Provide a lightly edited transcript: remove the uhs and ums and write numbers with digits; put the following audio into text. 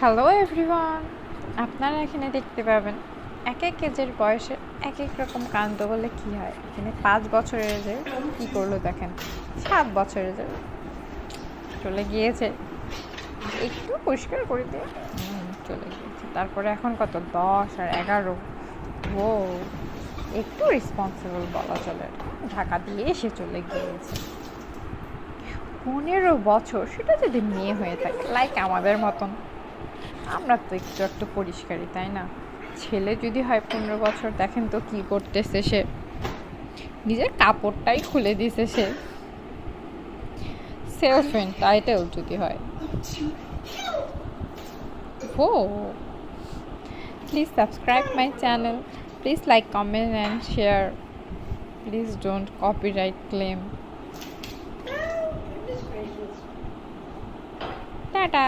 Hello everyone, আপনারা এখানে দেখতে পাবেন এক এক এজের বয়সে এক এক রকম কাণ্ড বলে কি হয়। এখানে 5 বছরের এজে কী করলো দেখেন, 7 বছরের এজে চলে গিয়েছে, একটু পরিষ্কার করে দিয়ে চলে গিয়েছে। তারপরে এখন কত 10 আর 11, ও একটু রেসপন্সিবল বলা চলে, ঢাকা দিয়ে এসে চলে গিয়েছে। 15 বছর, সেটা যদি মেয়ে হয়ে থাকে লাইক আমাদের মতন, আমরা তো একটু একটু পরিষ্কারই, তাই না? ছেলে যদি হয় 15 বছর, দেখেন তো কি করতেছে সে, নিজের কাপড়টাই খুলে দিছে সে, সেলফ এন্টাইটেল যদি হয়। ও please subscribe my channel, please like, comment and share, please don't copyright claim. Tata.